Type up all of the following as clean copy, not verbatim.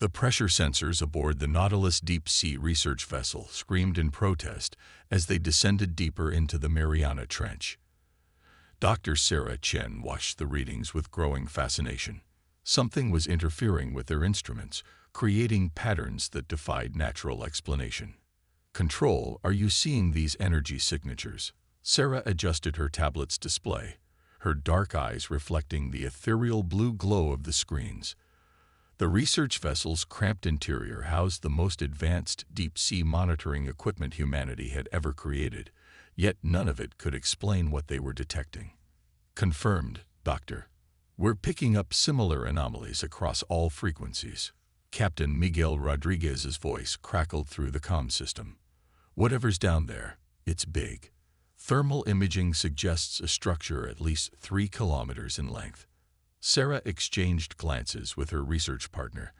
The pressure sensors aboard the Nautilus deep-sea research vessel screamed in protest as they descended deeper into the Mariana Trench. Dr. Sarah Chen watched the readings with growing fascination. Something was interfering with their instruments, creating patterns that defied natural explanation. "Control, are you seeing these energy signatures?" Sarah adjusted her tablet's display, her dark eyes reflecting the ethereal blue glow of the screens. The research vessel's cramped interior housed the most advanced deep-sea monitoring equipment humanity had ever created, yet none of it could explain what they were detecting. "Confirmed, Doctor. We're picking up similar anomalies across all frequencies." Captain Miguel Rodriguez's voice crackled through the comm system. "Whatever's down there, it's big. Thermal imaging suggests a structure at least 3 kilometers in length." Sarah exchanged glances with her research partner,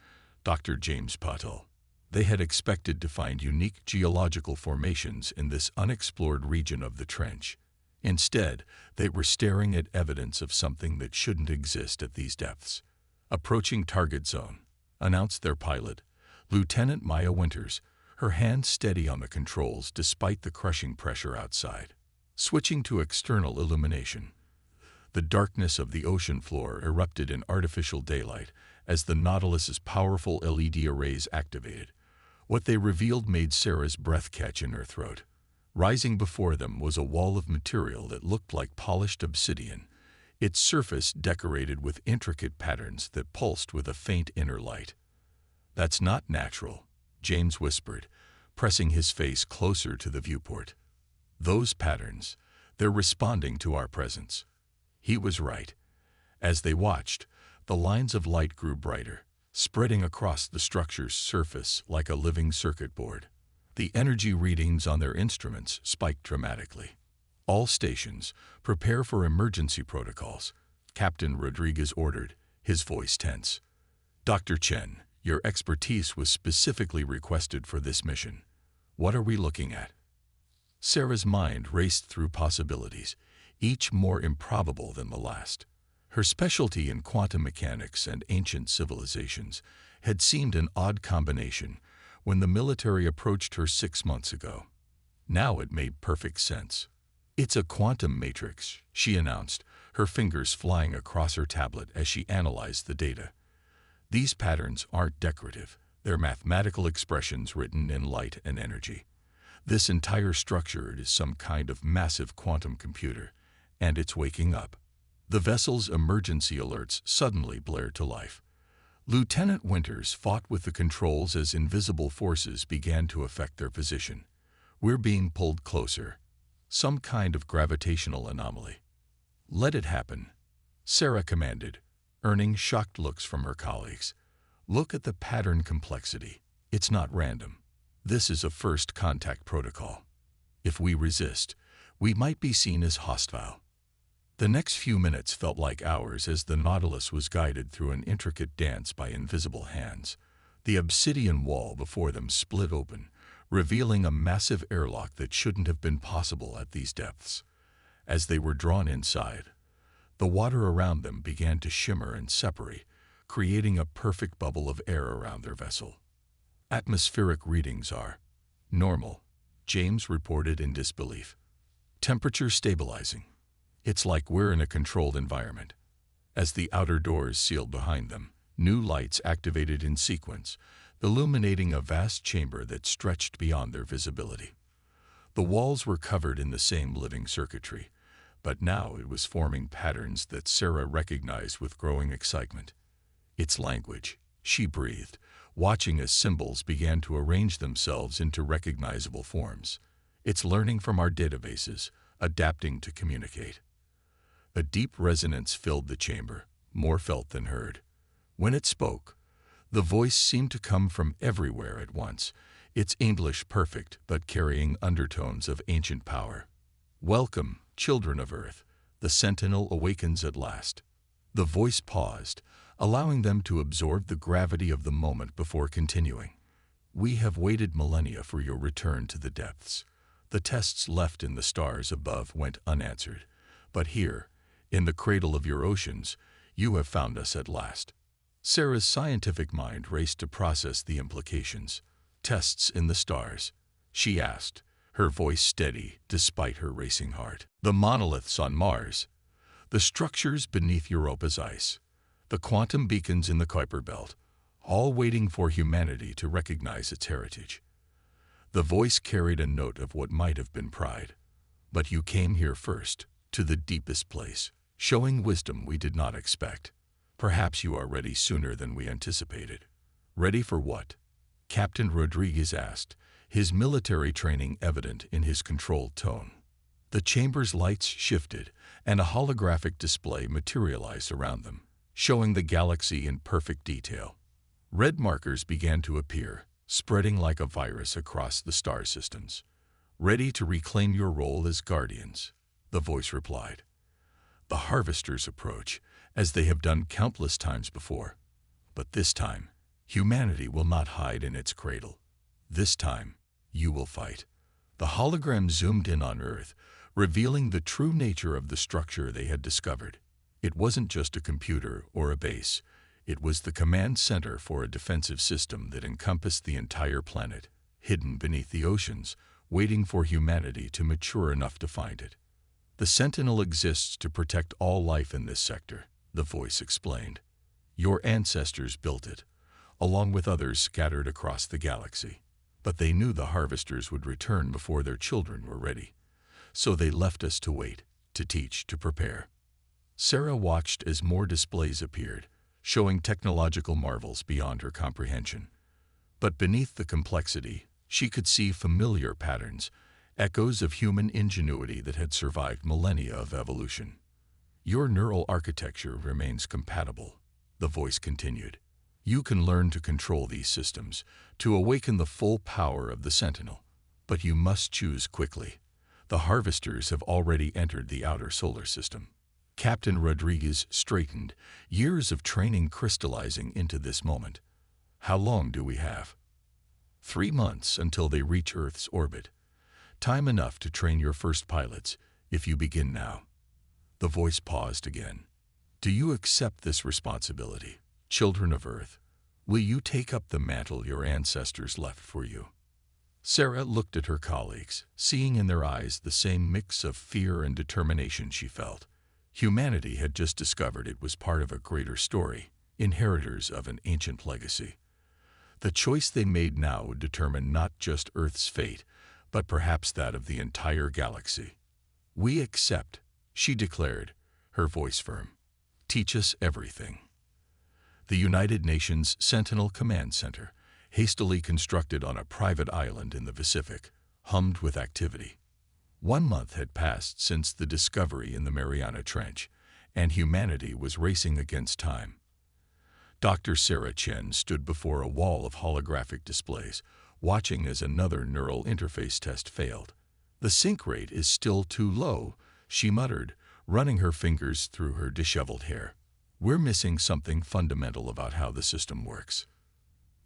Dr. James Pottle. They had expected to find unique geological formations in this unexplored region of the trench. Instead, they were staring at evidence of something that shouldn't exist at these depths. "Approaching target zone," announced their pilot, Lieutenant Maya Winters, her hand steady on the controls despite the crushing pressure outside. Switching to external illumination, the darkness of the ocean floor erupted in artificial daylight as the Nautilus's powerful LED arrays activated. What they revealed made Sarah's breath catch in her throat. Rising before them was a wall of material that looked like polished obsidian, its surface decorated with intricate patterns that pulsed with a faint inner light. "That's not natural," James whispered, pressing his face closer to the viewport. "Those patterns, they're responding to our presence." He was right. As they watched, the lines of light grew brighter, spreading across the structure's surface like a living circuit board. The energy readings on their instruments spiked dramatically. "All stations, prepare for emergency protocols," Captain Rodriguez ordered, his voice tense. "Dr. Chen, your expertise was specifically requested for this mission. What are we looking at?" Sarah's mind raced through possibilities, each more improbable than the last. Her specialty in quantum mechanics and ancient civilizations had seemed an odd combination when the military approached her 6 months ago. Now it made perfect sense. "It's a quantum matrix," she announced, her fingers flying across her tablet as she analyzed the data. "These patterns aren't decorative, they're mathematical expressions written in light and energy. This entire structure is some kind of massive quantum computer, and it's waking up." The vessel's emergency alerts suddenly blared to life. Lieutenant Winters fought with the controls as invisible forces began to affect their position. "We're being pulled closer. Some kind of gravitational anomaly." "Let it happen," Sarah commanded, earning shocked looks from her colleagues. "Look at the pattern complexity. It's not random. This is a first contact protocol. If we resist, we might be seen as hostile." The next few minutes felt like hours as the Nautilus was guided through an intricate dance by invisible hands. The obsidian wall before them split open, revealing a massive airlock that shouldn't have been possible at these depths. As they were drawn inside, the water around them began to shimmer and separate, creating a perfect bubble of air around their vessel. "Atmospheric readings are normal," James reported in disbelief. "Temperature stabilizing. It's like we're in a controlled environment." As the outer doors sealed behind them, new lights activated in sequence, illuminating a vast chamber that stretched beyond their visibility. The walls were covered in the same living circuitry, but now it was forming patterns that Sarah recognized with growing excitement. "It's language," she breathed, watching as symbols began to arrange themselves into recognizable forms. "It's learning from our databases, adapting to communicate." A deep resonance filled the chamber, more felt than heard. When it spoke, the voice seemed to come from everywhere at once, its English perfect but carrying undertones of ancient power. "Welcome, children of Earth. The Sentinel awakens at last." The voice paused, allowing them to absorb the gravity of the moment before continuing. "We have waited millennia for your return to the depths. The tests left in the stars above went unanswered, but here, in the cradle of your oceans, you have found us at last." Sarah's scientific mind raced to process the implications. Tests in the stars, she asked, her voice steady despite her racing heart. The monoliths on Mars, the structures beneath Europa's ice, the quantum beacons in the Kuiper Belt, all waiting for humanity to recognize its heritage. The voice carried a note of what might have been pride. But you came here first, to the deepest place, showing wisdom we did not expect. Perhaps you are ready sooner than we anticipated. Ready for what? Captain Rodriguez asked, his military training evident in his controlled tone. The chamber's lights shifted, and a holographic display materialized around them, showing the galaxy in perfect detail. Red markers began to appear, spreading like a virus across the star systems. Ready to reclaim your role as guardians, the voice replied. The harvesters approach, as they have done countless times before. But this time, humanity will not hide in its cradle. This time, you will fight. The hologram zoomed in on Earth, revealing the true nature of the structure they had discovered. It wasn't just a computer or a base. It was the command center for a defensive system that encompassed the entire planet, hidden beneath the oceans, waiting for humanity to mature enough to find it. The Sentinel exists to protect all life in this sector, the voice explained. Your ancestors built it, along with others scattered across the galaxy. But they knew the harvesters would return before their children were ready. So they left us to wait, to teach, to prepare. Sarah watched as more displays appeared, showing technological marvels beyond her comprehension. But beneath the complexity, she could see familiar patterns, echoes of human ingenuity that had survived millennia of evolution. Your neural architecture remains compatible, the voice continued. You can learn to control these systems, to awaken the full power of the Sentinel. But you must choose quickly. The harvesters have already entered the outer solar system. Captain Rodriguez straightened, years of training crystallizing into this moment. How long do we have? 3 months until they reach Earth's orbit. Time enough to train your first pilots, if you begin now. The voice paused again. Do you accept this responsibility, children of Earth? Will you take up the mantle your ancestors left for you? Sarah looked at her colleagues, seeing in their eyes the same mix of fear and determination she felt. Humanity had just discovered it was part of a greater story, inheritors of an ancient legacy. The choice they made now would determine not just Earth's fate, but perhaps that of the entire galaxy. We accept, she declared, her voice firm. Teach us everything. The United Nations Sentinel Command Center, hastily constructed on a private island in the Pacific, hummed with activity. 1 month had passed since the discovery in the Mariana Trench, and humanity was racing against time. Dr. Sarah Chen stood before a wall of holographic displays, watching as another neural interface test failed. The sync rate is still too low, she muttered, running her fingers through her disheveled hair. We're missing something fundamental about how the system works.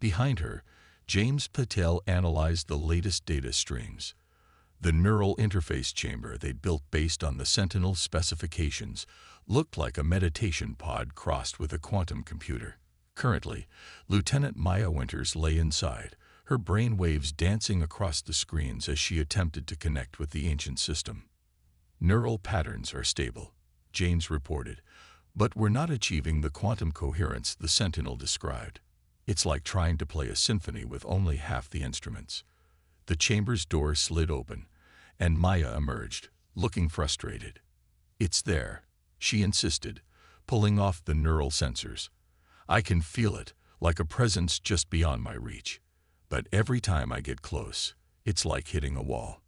Behind her, James Patel analyzed the latest data streams. The neural interface chamber they'd built based on the Sentinel's specifications looked like a meditation pod crossed with a quantum computer. Currently, Lieutenant Maya Winters lay inside, her brain waves dancing across the screens as she attempted to connect with the ancient system. Neural patterns are stable, James reported, but we're not achieving the quantum coherence the Sentinel described. It's like trying to play a symphony with only half the instruments. The chamber's door slid open, and Maya emerged, looking frustrated. It's there, she insisted, pulling off the neural sensors. I can feel it, like a presence just beyond my reach. But every time I get close, it's like hitting a wall.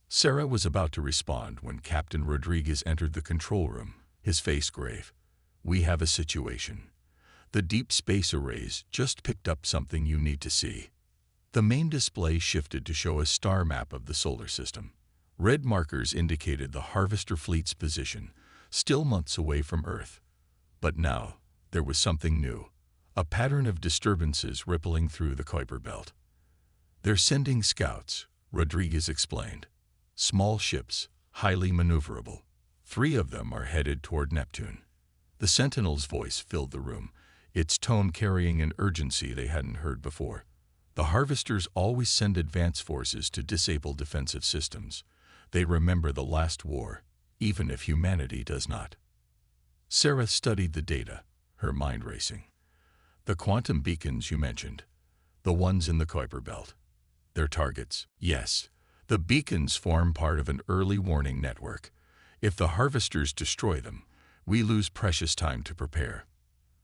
Sarah was about to respond when Captain Rodriguez entered the control room, his face grave. We have a situation. The deep space arrays just picked up something you need to see. The main display shifted to show a star map of the solar system. Red markers indicated the harvester fleet's position, still months away from Earth. But now, there was something new, a pattern of disturbances rippling through the Kuiper Belt. They're sending scouts, Rodriguez explained. Small ships, highly maneuverable. 3 of them are headed toward Neptune. The Sentinel's voice filled the room, its tone carrying an urgency they hadn't heard before. The Harvesters always send advance forces to disable defensive systems. They remember the last war, even if humanity does not. Sarah studied the data, her mind racing. The quantum beacons you mentioned, the ones in the Kuiper Belt. Their targets? Yes. The beacons form part of an early warning network. If the Harvesters destroy them, we lose precious time to prepare.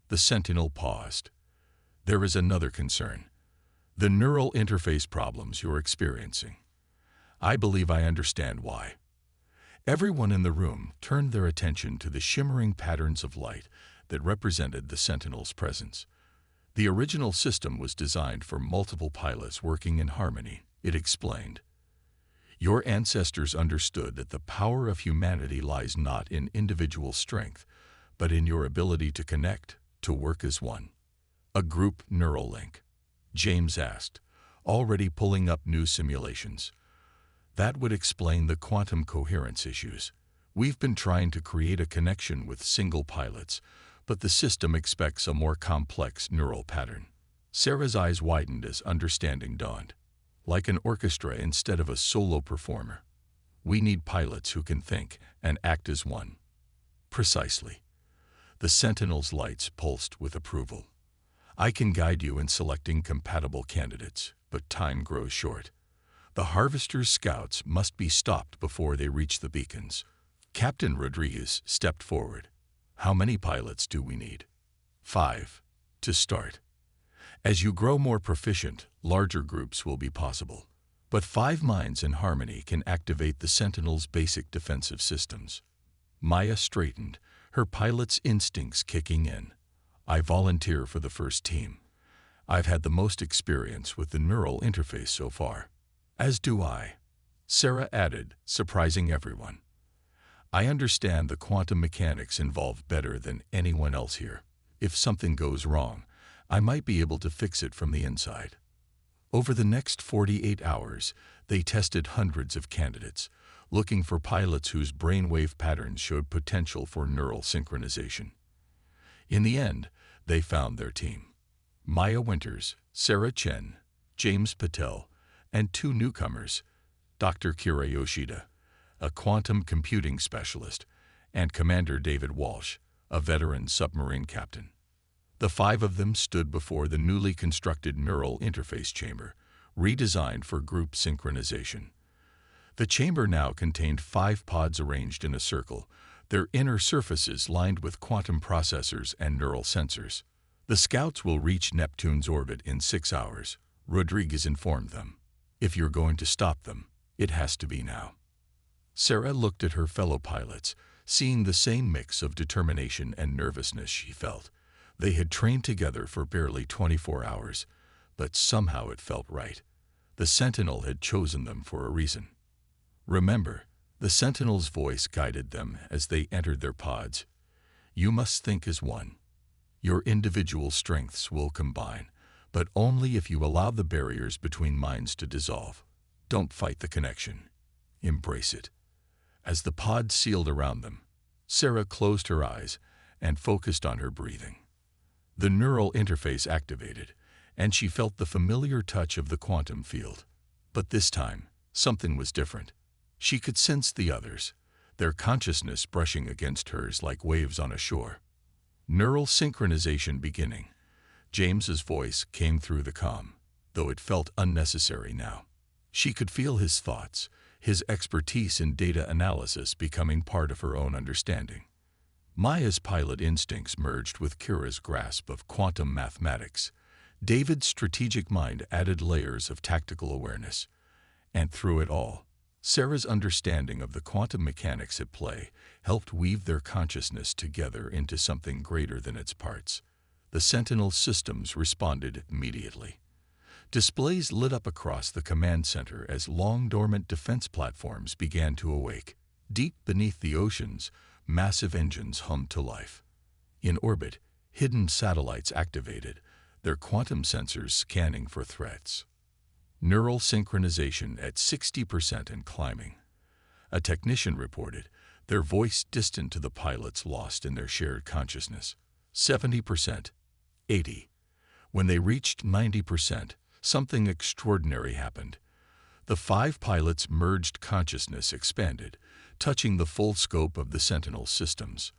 The Sentinel paused. There is another concern. The neural interface problems you're experiencing. I believe I understand why. Everyone in the room turned their attention to the shimmering patterns of light that represented the Sentinel's presence. The original system was designed for multiple pilots working in harmony, it explained. Your ancestors understood that the power of humanity lies not in individual strength, but in your ability to connect, to work as one. A group neural link, James asked, already pulling up new simulations. That would explain the quantum coherence issues. We've been trying to create a connection with single pilots, but the system expects a more complex neural pattern. Sarah's eyes widened as understanding dawned. Like an orchestra instead of a solo performer. We need pilots who can think and act as one. Precisely. The Sentinel's lights pulsed with approval. I can guide you in selecting compatible candidates, but time grows short. The Harvester's scouts must be stopped before they reach the beacons. Captain Rodriguez stepped forward. How many pilots do we need? 5. To start. As you grow more proficient, larger groups will be possible. But 5 minds in harmony can activate the Sentinel's basic defensive systems. Maya straightened, her pilot's instincts kicking in. I volunteer for the first team. I've had the most experience with the neural interface so far. As do I. Sarah added, surprising everyone. I understand the quantum mechanics involved better than anyone else here. If something goes wrong, I might be able to fix it from the inside. Over the next 48 hours, they tested hundreds of candidates, looking for pilots whose brainwave patterns showed potential for neural synchronization. In the end, they found their team. Maya Winters, Sarah Chen, James Patel, and 2 newcomers, Dr. Kira Yoshida, a quantum computing specialist, and Commander David Walsh, a veteran submarine captain. The 5 of them stood before the newly constructed neural interface chamber, redesigned for group synchronization. The chamber now contained 5 pods arranged in a circle, their inner surfaces lined with quantum processors and neural sensors. The scouts will reach Neptune's orbit in 6 hours, Rodriguez informed them. If you're going to stop them, it has to be now. Sarah looked at her fellow pilots, seeing the same mix of determination and nervousness she felt. They had trained together for barely 24 hours, but somehow it felt right. The Sentinel had chosen them for a reason. Remember, the Sentinel's voice guided them as they entered their pods. You must think as one. Your individual strengths will combine, but only if you allow the barriers between minds to dissolve. Don't fight the connection. Embrace it. As the pod sealed around them, Sarah closed her eyes and focused on her breathing. The neural interface activated, and she felt the familiar touch of the quantum field. But this time, something was different. She could sense the others, their consciousness brushing against hers like waves on a shore. Neural synchronization beginning. James's voice came through the comm, though it felt unnecessary now. She could feel his thoughts, his expertise in data analysis becoming part of her own understanding. Maya's pilot instincts merged with Kira's grasp of quantum mathematics. David's strategic mind added layers of tactical awareness. And through it all, Sarah's understanding of the quantum mechanics at play helped weave their consciousness together into something greater than its parts. The Sentinel systems responded immediately. Displays lit up across the command center as long dormant defense platforms began to awake. Deep beneath the oceans, massive engines hummed to life. In orbit, hidden satellites activated, their quantum sensors scanning for threats. Neural synchronization at 60% and climbing. A technician reported, their voice distant to the pilots lost in their shared consciousness. 70%. 80. When they reached 90%, something extraordinary happened. The 5 pilots' merged consciousness expanded, touching the full scope of the Sentinel systems.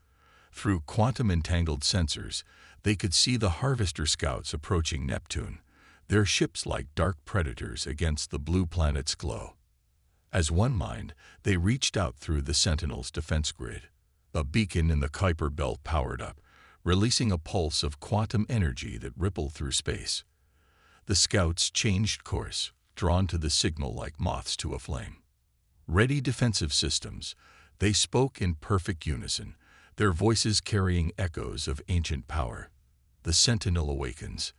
Through quantum-entangled sensors, they could see the Harvester scouts approaching Neptune, their ships like dark predators against the blue planet's glow. As one mind, they reached out through the Sentinel's defense grid. A beacon in the Kuiper belt powered up, releasing a pulse of quantum energy that rippled through space. The scouts changed course, drawn to the signal like moths to a flame. Ready defensive systems, they spoke in perfect unison, their voices carrying echoes of ancient power. The Sentinel awakens.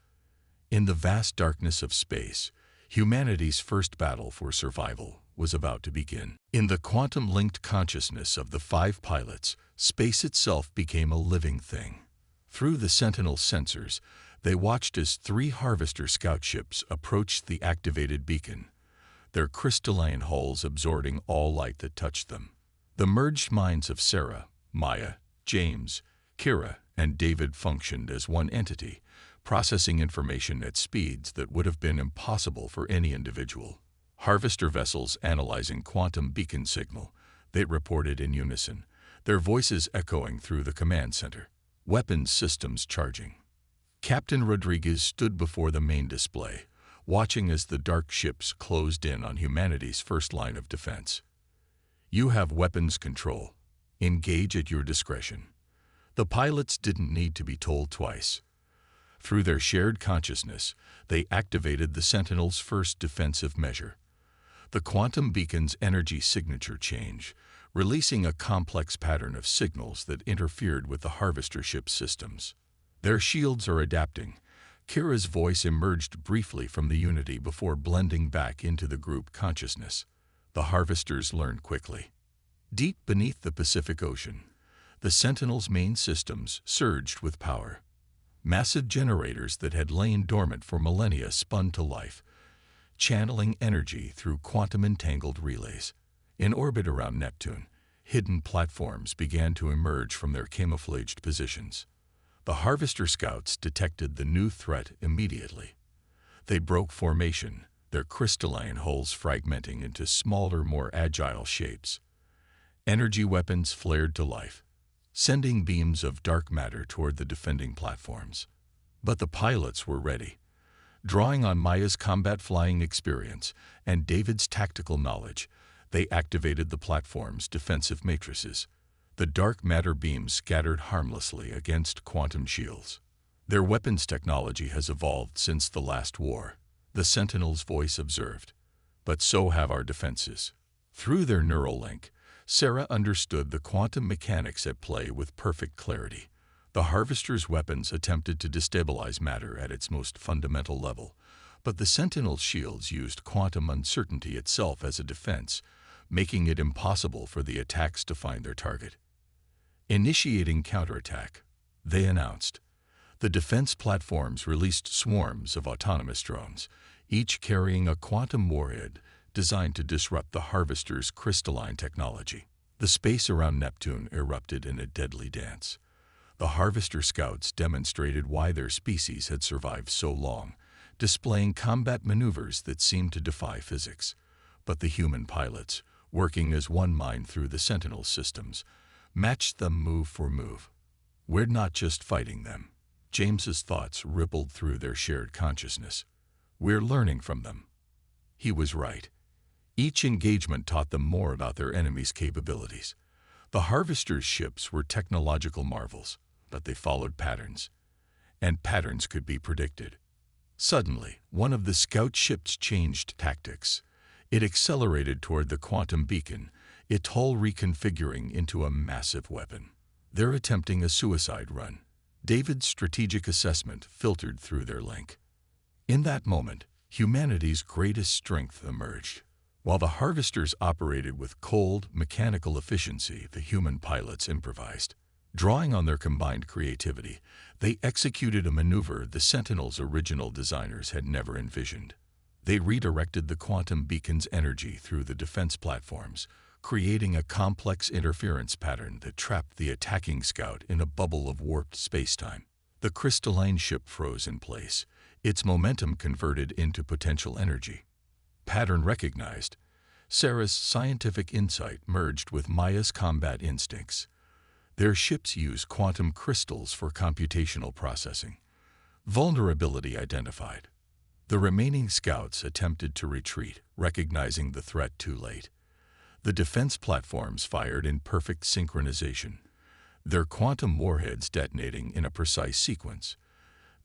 In the vast darkness of space, humanity's first battle for survival was about to begin. In the quantum-linked consciousness of the 5 pilots, space itself became a living thing. Through the Sentinel sensors, they watched as 3 Harvester scout ships approached the activated beacon, their crystalline hulls absorbing all light that touched them. The merged minds of Sarah, Maya, James, Kira, and David functioned as one entity, processing information at speeds that would have been impossible for any individual. Harvester vessels analyzing quantum beacon signal, they reported in unison, their voices echoing through the command center. Weapons systems charging. Captain Rodriguez stood before the main display, watching as the dark ships closed in on humanity's first line of defense. You have weapons control. Engage at your discretion. The pilots didn't need to be told twice. Through their shared consciousness, they activated the Sentinel's first defensive measure. The quantum beacon's energy signature change, releasing a complex pattern of signals that interfered with the Harvester ship's systems. Their shields are adapting. Kira's voice emerged briefly from the unity before blending back into the group consciousness. The Harvesters learned quickly. Deep beneath the Pacific Ocean, the Sentinel's main systems surged with power. Massive generators that had lain dormant for millennia spun to life, channeling energy through quantum-entangled relays. In orbit around Neptune, hidden platforms began to emerge from their camouflaged positions. The Harvester scouts detected the new threat immediately. They broke formation, their crystalline hulls fragmenting into smaller, more agile shapes. Energy weapons flared to life, sending beams of dark matter toward the defending platforms. But the pilots were ready. Drawing on Maya's combat flying experience and David's tactical knowledge, they activated the platform's defensive matrices. The dark matter beams scattered harmlessly against quantum shields. Their weapons technology has evolved since the last war, the Sentinel's voice observed. But so have our defenses. Through their neural link, Sarah understood the quantum mechanics at play with perfect clarity. The Harvester's weapons attempted to destabilize matter at its most fundamental level, but the Sentinel's shields used quantum uncertainty itself as a defense, making it impossible for the attacks to find their target. Initiating counterattack, they announced. The defense platforms released swarms of autonomous drones, each carrying a quantum warhead designed to disrupt the Harvester's crystalline technology. The space around Neptune erupted in a deadly dance. The Harvester scouts demonstrated why their species had survived so long, displaying combat maneuvers that seemed to defy physics. But the human pilots, working as one mind through the Sentinel systems, matched them move for move. We're not just fighting them. James's thoughts rippled through their shared consciousness. We're learning from them. He was right. Each engagement taught them more about their enemy's capabilities. The Harvester's ships were technological marvels, but they followed patterns. And patterns could be predicted. Suddenly, one of the scout ships changed tactics. It accelerated toward the quantum beacon, its hull reconfiguring into a massive weapon. They're attempting a suicide run. David's strategic assessment filtered through their link. In that moment, humanity's greatest strength emerged. While the Harvesters operated with cold, mechanical efficiency, the human pilots improvised. Drawing on their combined creativity, they executed a maneuver the Sentinel's original designers had never envisioned. They redirected the quantum beacon's energy through the defense platforms, creating a complex interference pattern that trapped the attacking scout in a bubble of warped spacetime. The crystalline ship froze in place, its momentum converted into potential energy. Pattern recognized. Sarah's scientific insight merged with Maya's combat instincts. Their ships use quantum crystals for computational processing. Vulnerability identified. The remaining scouts attempted to retreat, recognizing the threat too late. The defense platforms fired in perfect synchronization, their quantum warheads detonating in a precise sequence.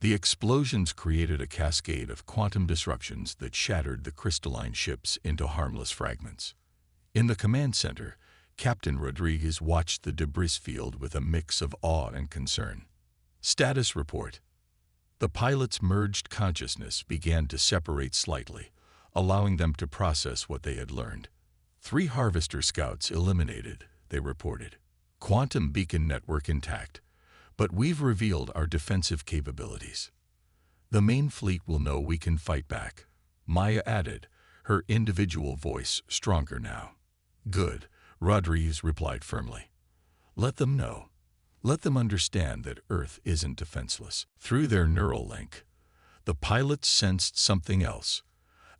The explosions created a cascade of quantum disruptions that shattered the crystalline ships into harmless fragments. In the command center, Captain Rodriguez watched the debris field with a mix of awe and concern. Status report. The pilots' merged consciousness began to separate slightly, allowing them to process what they had learned. 3 Harvester scouts eliminated, they reported. Quantum beacon network intact, but we've revealed our defensive capabilities. The main fleet will know we can fight back, Maya added, her individual voice stronger now. Good, Rodriguez replied firmly. Let them know. Let them understand that Earth isn't defenseless. Through their neural link, the pilots sensed something else,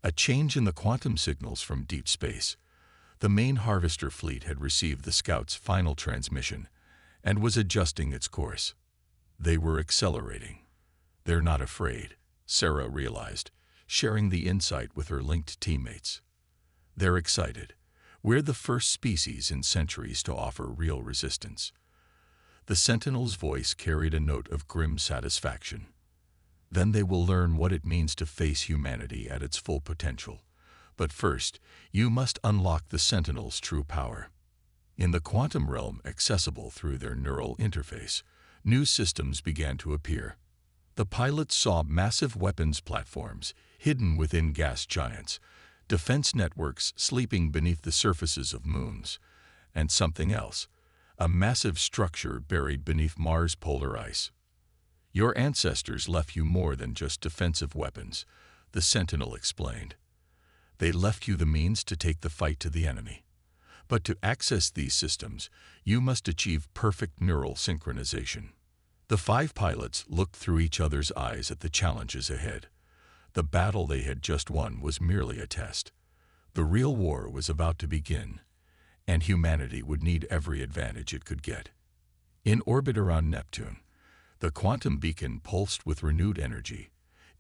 a change in the quantum signals from deep space. The main Harvester fleet had received the Scouts' final transmission and was adjusting its course. They were accelerating. They're not afraid, Sarah realized, sharing the insight with her linked teammates. They're excited. We're the first species in centuries to offer real resistance. The Sentinel's voice carried a note of grim satisfaction. Then they will learn what it means to face humanity at its full potential. But first, you must unlock the Sentinel's true power. In the quantum realm accessible through their neural interface, new systems began to appear. The pilots saw massive weapons platforms hidden within gas giants, defense networks sleeping beneath the surfaces of moons, and something else, a massive structure buried beneath Mars' polar ice. Your ancestors left you more than just defensive weapons, the Sentinel explained. They left you the means to take the fight to the enemy. But to access these systems, you must achieve perfect neural synchronization. The 5 pilots looked through each other's eyes at the challenges ahead. The battle they had just won was merely a test. The real war was about to begin, and humanity would need every advantage it could get. In orbit around Neptune, the quantum beacon pulsed with renewed energy,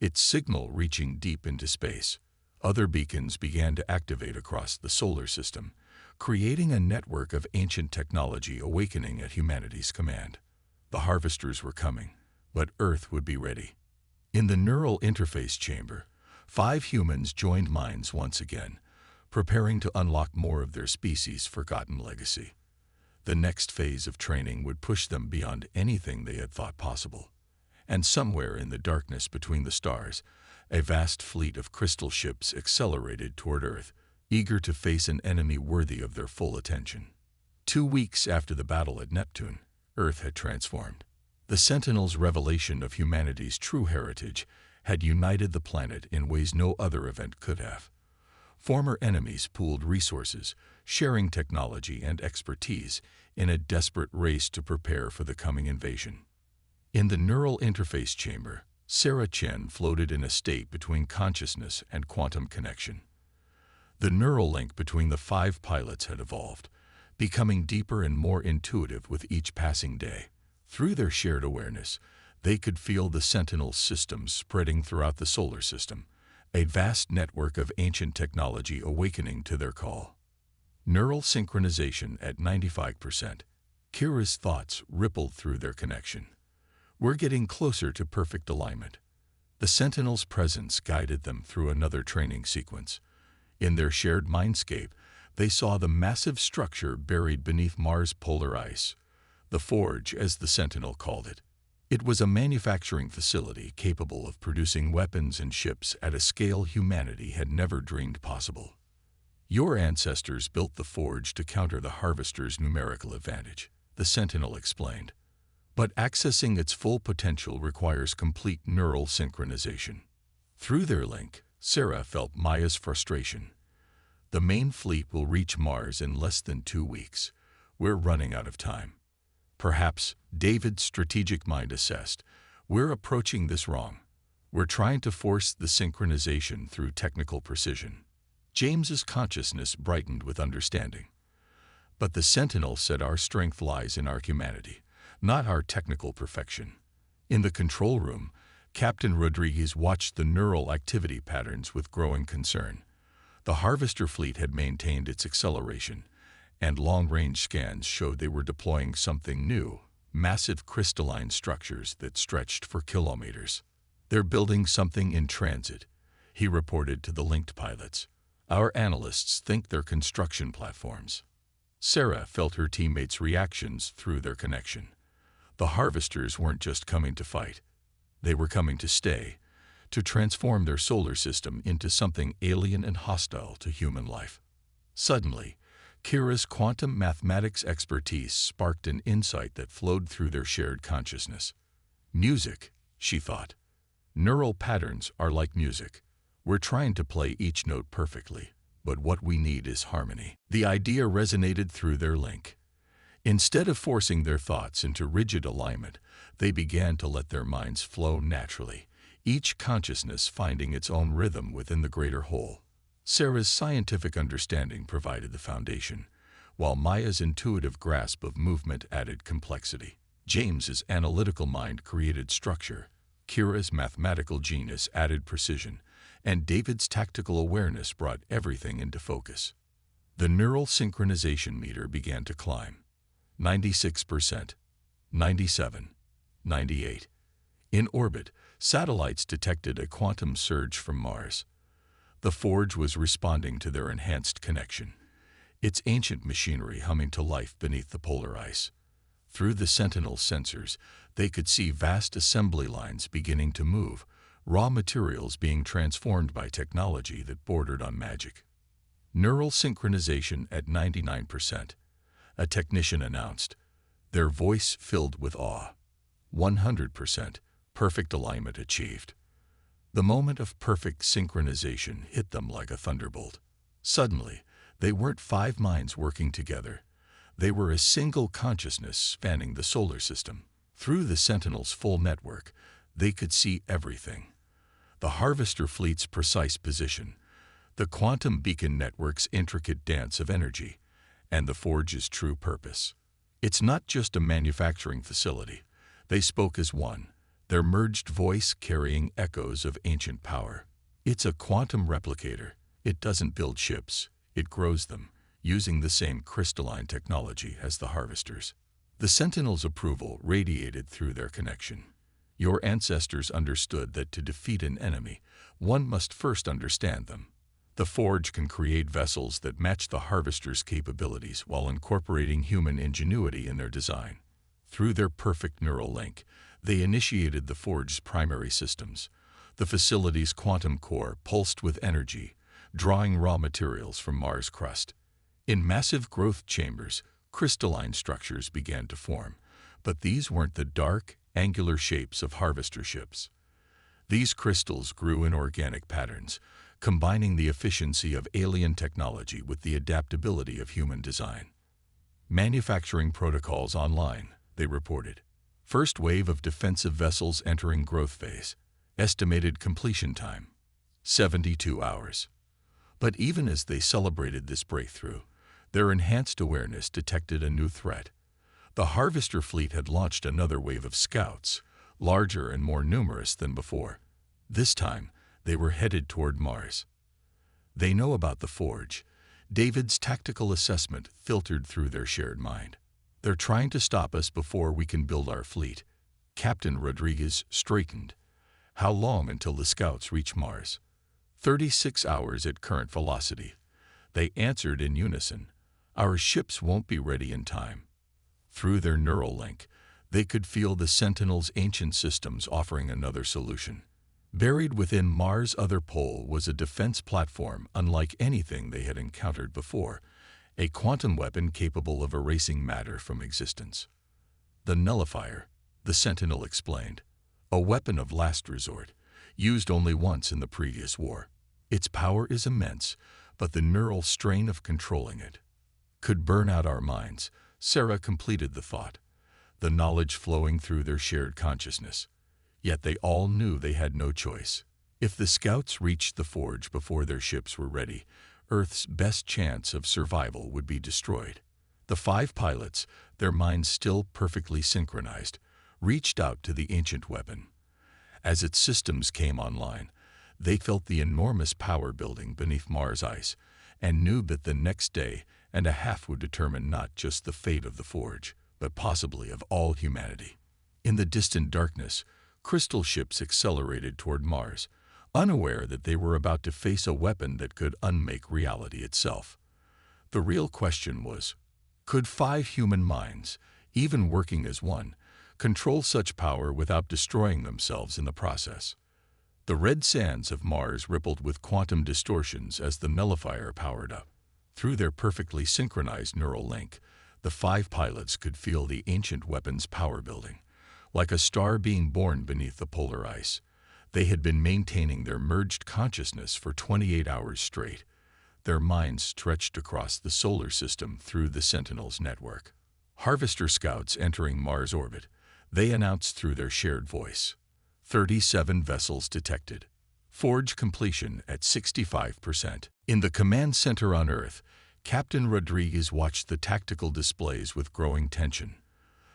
its signal reaching deep into space. Other beacons began to activate across the solar system, creating a network of ancient technology awakening at humanity's command. The Harvesters were coming, but Earth would be ready. In the neural interface chamber, 5 humans joined minds once again, preparing to unlock more of their species' forgotten legacy. The next phase of training would push them beyond anything they had thought possible. And somewhere in the darkness between the stars, a vast fleet of crystal ships accelerated toward Earth, eager to face an enemy worthy of their full attention. 2 weeks after the battle at Neptune, Earth had transformed. The Sentinel's revelation of humanity's true heritage had united the planet in ways no other event could have. Former enemies pooled resources, sharing technology and expertise in a desperate race to prepare for the coming invasion. In the neural interface chamber, Sarah Chen floated in a state between consciousness and quantum connection. The neural link between the 5 pilots had evolved, becoming deeper and more intuitive with each passing day. Through their shared awareness, they could feel the Sentinel systems spreading throughout the solar system, a vast network of ancient technology awakening to their call. Neural synchronization at 95%. Kira's thoughts rippled through their connection. We're getting closer to perfect alignment. The Sentinel's presence guided them through another training sequence. In their shared mindscape, they saw the massive structure buried beneath Mars' polar ice, the Forge, as the Sentinel called it. It was a manufacturing facility capable of producing weapons and ships at a scale humanity had never dreamed possible. Your ancestors built the Forge to counter the Harvester's numerical advantage, the Sentinel explained. But accessing its full potential requires complete neural synchronization. Through their link, Sarah felt Maya's frustration. The main fleet will reach Mars in less than 2 weeks. We're running out of time. Perhaps, David's strategic mind assessed, We're approaching this wrong. We're trying to force the synchronization through technical precision. James's consciousness brightened with understanding. But the Sentinel said our strength lies in our humanity, not our technical perfection. In the control room, Captain Rodriguez watched the neural activity patterns with growing concern. The Harvester fleet had maintained its acceleration, and long-range scans showed they were deploying something new, massive crystalline structures that stretched for kilometers. "They're building something in transit," he reported to the linked pilots. "Our analysts think they're construction platforms." Sarah felt her teammates' reactions through their connection. The Harvesters weren't just coming to fight. They were coming to stay, to transform their solar system into something alien and hostile to human life. Suddenly, Kira's quantum mathematics expertise sparked an insight that flowed through their shared consciousness. "Music," she thought. "Neural patterns are like music. We're trying to play each note perfectly, but what we need is harmony." The idea resonated through their link. Instead of forcing their thoughts into rigid alignment, they began to let their minds flow naturally, each consciousness finding its own rhythm within the greater whole. Sarah's scientific understanding provided the foundation, while Maya's intuitive grasp of movement added complexity. James's analytical mind created structure, Kira's mathematical genius added precision, and David's tactical awareness brought everything into focus. The neural synchronization meter began to climb. 96%, 97, 98. In orbit, satellites detected a quantum surge from Mars. The Forge was responding to their enhanced connection, its ancient machinery humming to life beneath the polar ice. Through the Sentinel sensors, they could see vast assembly lines beginning to move, raw materials being transformed by technology that bordered on magic. Neural synchronization at 99%, a technician announced, their voice filled with awe. 100%, perfect alignment achieved. The moment of perfect synchronization hit them like a thunderbolt. Suddenly, they weren't five minds working together. They were a single consciousness spanning the solar system. Through the Sentinel's full network, they could see everything. The Harvester fleet's precise position, the quantum beacon network's intricate dance of energy, and the Forge's true purpose. It's not just a manufacturing facility. They spoke as one, their merged voice carrying echoes of ancient power. It's a quantum replicator. It doesn't build ships, it grows them, using the same crystalline technology as the Harvesters. The Sentinel's approval radiated through their connection. Your ancestors understood that to defeat an enemy, one must first understand them. The Forge can create vessels that match the Harvester's capabilities while incorporating human ingenuity in their design. Through their perfect neural link, they initiated the Forge's primary systems. The facility's quantum core pulsed with energy, drawing raw materials from Mars' crust. In massive growth chambers, crystalline structures began to form, but these weren't the dark, angular shapes of Harvester ships. These crystals grew in organic patterns, combining the efficiency of alien technology with the adaptability of human design. Manufacturing protocols online, they reported. First wave of defensive vessels entering growth phase. Estimated completion time, 72 hours. But even as they celebrated this breakthrough, their enhanced awareness detected a new threat. The Harvester fleet had launched another wave of scouts, larger and more numerous than before. This time, they were headed toward Mars. They know about the Forge. David's tactical assessment filtered through their shared mind. They're trying to stop us before we can build our fleet. Captain Rodriguez straightened. How long until the scouts reach Mars? 36 hours at current velocity. They answered in unison. Our ships won't be ready in time. Through their neural link, they could feel the Sentinel's ancient systems offering another solution. Buried within Mars' other pole was a defense platform unlike anything they had encountered before, a quantum weapon capable of erasing matter from existence. The nullifier, the Sentinel explained, a weapon of last resort, used only once in the previous war. Its power is immense, but the neural strain of controlling it could burn out our minds. Sarah completed the thought, the knowledge flowing through their shared consciousness. Yet they all knew they had no choice. If the scouts reached the forge before their ships were ready, Earth's best chance of survival would be destroyed. The 5 pilots, their minds still perfectly synchronized, reached out to the ancient weapon. As its systems came online, they felt the enormous power building beneath Mars' ice and knew that the next day and a half would determine not just the fate of the forge, but possibly of all humanity. In the distant darkness, crystal ships accelerated toward Mars, unaware that they were about to face a weapon that could unmake reality itself. The real question was, could 5 human minds, even working as one, control such power without destroying themselves in the process? The red sands of Mars rippled with quantum distortions as the nullifier powered up. Through their perfectly synchronized neural link, the 5 pilots could feel the ancient weapon's power building. Like a star being born beneath the polar ice, they had been maintaining their merged consciousness for 28 hours straight, their minds stretched across the solar system through the Sentinel's network. Harvester scouts entering Mars orbit, they announced through their shared voice. 37 vessels detected. Forge completion at 65%. In the command center on Earth, Captain Rodriguez watched the tactical displays with growing tension.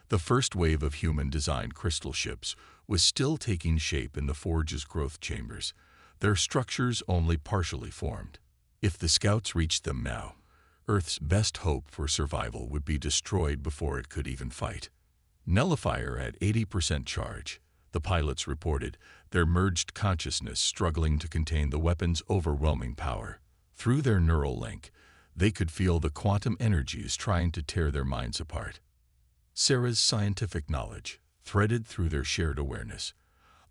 The first wave of human-designed crystal ships was still taking shape in the forge's growth chambers, their structures only partially formed. If the scouts reached them now, Earth's best hope for survival would be destroyed before it could even fight. Nullifier at 80% charge, the pilots reported, their merged consciousness struggling to contain the weapon's overwhelming power. Through their neural link, they could feel the quantum energies trying to tear their minds apart. Sarah's scientific knowledge, threaded through their shared awareness,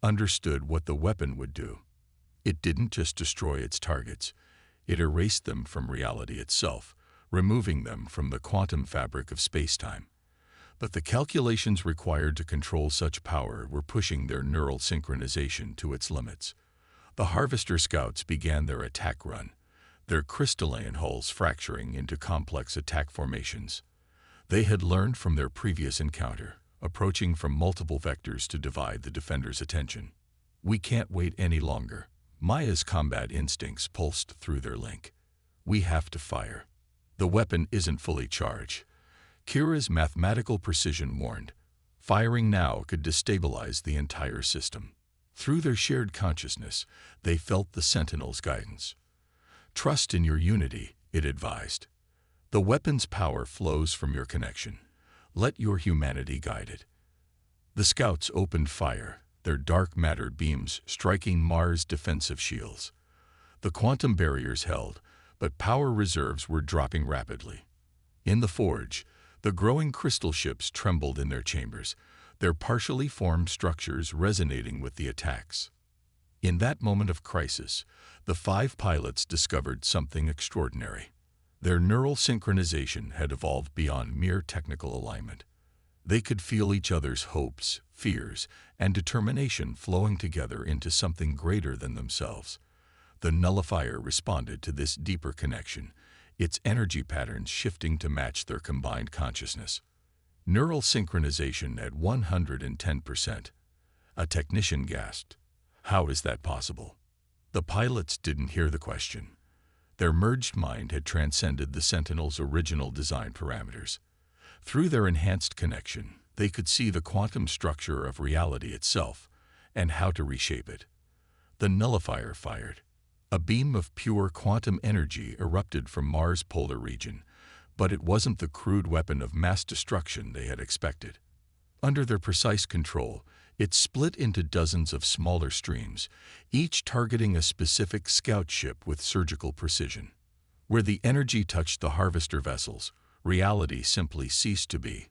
understood what the weapon would do. It didn't just destroy its targets, it erased them from reality itself, removing them from the quantum fabric of space-time. But the calculations required to control such power were pushing their neural synchronization to its limits. The Harvester scouts began their attack run, their crystalline hulls fracturing into complex attack formations. They had learned from their previous encounter, approaching from multiple vectors to divide the defender's attention. We can't wait any longer. Maya's combat instincts pulsed through their link. We have to fire. The weapon isn't fully charged. Kira's mathematical precision warned. Firing now could destabilize the entire system. Through their shared consciousness, they felt the Sentinel's guidance. Trust in your unity, it advised. The weapon's power flows from your connection. Let your humanity guide it. The scouts opened fire, their dark matter beams striking Mars' defensive shields. The quantum barriers held, but power reserves were dropping rapidly. In the forge, the growing crystal ships trembled in their chambers, their partially formed structures resonating with the attacks. In that moment of crisis, the 5 pilots discovered something extraordinary. Their neural synchronization had evolved beyond mere technical alignment. They could feel each other's hopes, fears, and determination flowing together into something greater than themselves. The nullifier responded to this deeper connection, its energy patterns shifting to match their combined consciousness. Neural synchronization at 110%. A technician gasped. How is that possible? The pilots didn't hear the question. Their merged mind had transcended the Sentinel's original design parameters. Through their enhanced connection, they could see the quantum structure of reality itself and how to reshape it. The nullifier fired. A beam of pure quantum energy erupted from Mars' polar region, but it wasn't the crude weapon of mass destruction they had expected. Under their precise control, it split into dozens of smaller streams, each targeting a specific scout ship with surgical precision. Where the energy touched the harvester vessels, reality simply ceased to be.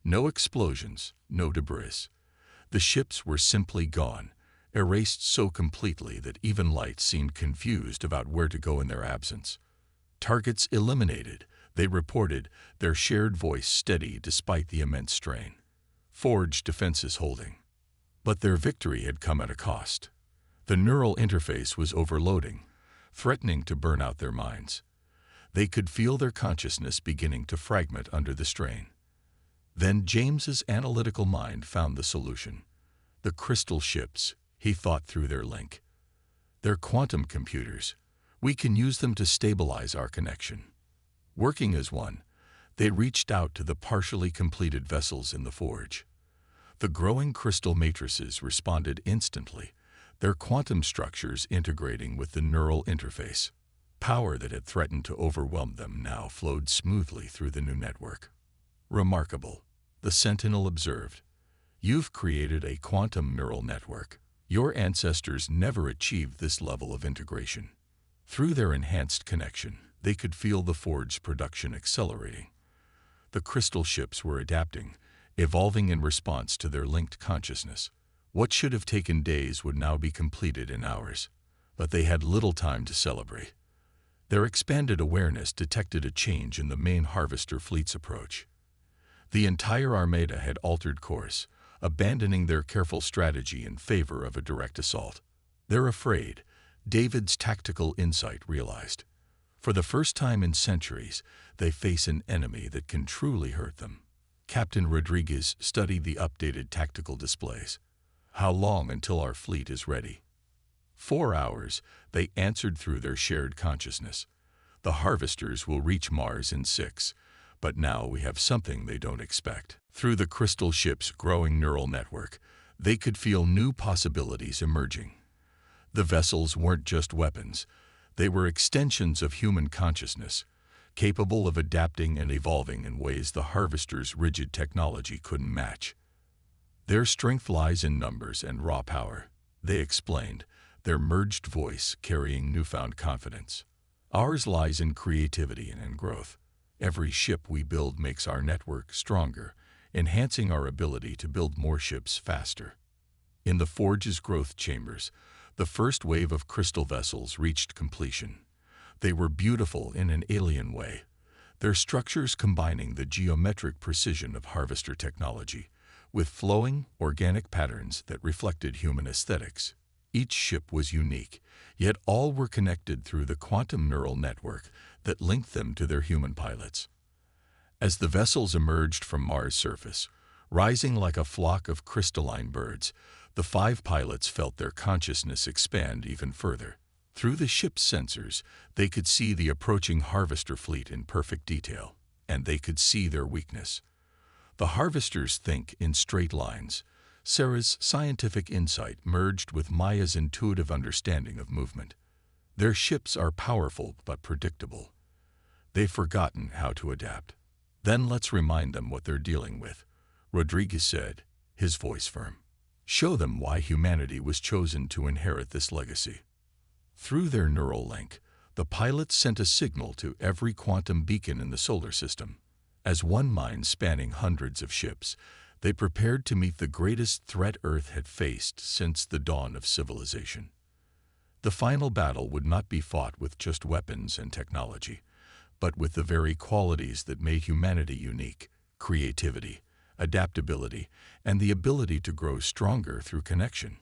No explosions, no debris. The ships were simply gone, erased so completely that even light seemed confused about where to go in their absence. Targets eliminated, they reported, their shared voice steady despite the immense strain. Forge defenses holding. But their victory had come at a cost. The neural interface was overloading, threatening to burn out their minds. They could feel their consciousness beginning to fragment under the strain. Then James's analytical mind found the solution. The crystal ships, he thought through their link. They're quantum computers. We can use them to stabilize our connection. Working as one, they reached out to the partially completed vessels in the forge. The growing crystal matrices responded instantly, their quantum structures integrating with the neural interface. Power that had threatened to overwhelm them now flowed smoothly through the new network. Remarkable, the Sentinel observed. You've created a quantum neural network. Your ancestors never achieved this level of integration. Through their enhanced connection, they could feel the forge's production accelerating. The crystal ships were adapting, evolving in response to their linked consciousness. What should have taken days would now be completed in hours. But they had little time to celebrate. Their expanded awareness detected a change in the main harvester fleet's approach. The entire armada had altered course, abandoning their careful strategy in favor of a direct assault. They're afraid, David's tactical insight realized. For the first time in centuries, they face an enemy that can truly hurt them. Captain Rodriguez studied the updated tactical displays. How long until our fleet is ready? 4 hours, they answered through their shared consciousness. The harvesters will reach Mars in 6, but now we have something they don't expect. Through the crystal ship's growing neural network, they could feel new possibilities emerging. The vessels weren't just weapons. They were extensions of human consciousness, capable of adapting and evolving in ways the harvesters' rigid technology couldn't match. Their strength lies in numbers and raw power, they explained, their merged voice carrying newfound confidence. Ours lies in creativity and growth. Every ship we build makes our network stronger, enhancing our ability to build more ships faster. In the forge's growth chambers, the first wave of crystal vessels reached completion. They were beautiful in an alien way, their structures combining the geometric precision of harvester technology with flowing, organic patterns that reflected human aesthetics. Each ship was unique, yet all were connected through the quantum neural network that linked them to their human pilots. As the vessels emerged from Mars' surface, rising like a flock of crystalline birds, the 5 pilots felt their consciousness expand even further. Through the ship's sensors, they could see the approaching harvester fleet in perfect detail, and they could see their weakness. The harvesters think in straight lines. Sarah's scientific insight merged with Maya's intuitive understanding of movement. Their ships are powerful but predictable. They've forgotten how to adapt. Then let's remind them what they're dealing with, Rodriguez said, his voice firm. Show them why humanity was chosen to inherit this legacy. Through their neural link, the pilots sent a signal to every quantum beacon in the solar system. As one mind spanning hundreds of ships, they prepared to meet the greatest threat Earth had faced since the dawn of civilization. The final battle would not be fought with just weapons and technology, but with the very qualities that made humanity unique: creativity, adaptability, and the ability to grow stronger through connection.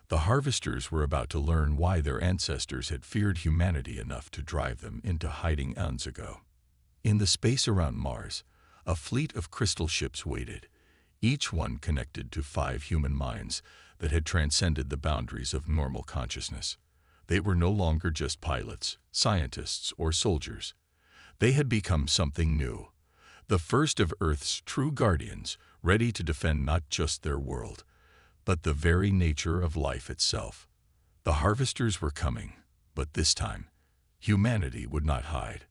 The harvesters were about to learn why their ancestors had feared humanity enough to drive them into hiding eons ago. In the space around Mars, a fleet of crystal ships waited, each one connected to 5 human minds that had transcended the boundaries of normal consciousness. They were no longer just pilots, scientists, or soldiers. They had become something new, the first of Earth's true guardians, ready to defend not just their world, but the very nature of life itself. The harvesters were coming, but this time, humanity would not hide.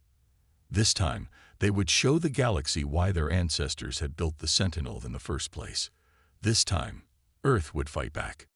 This time, they would show the galaxy why their ancestors had built the Sentinel in the first place. This time, Earth would fight back.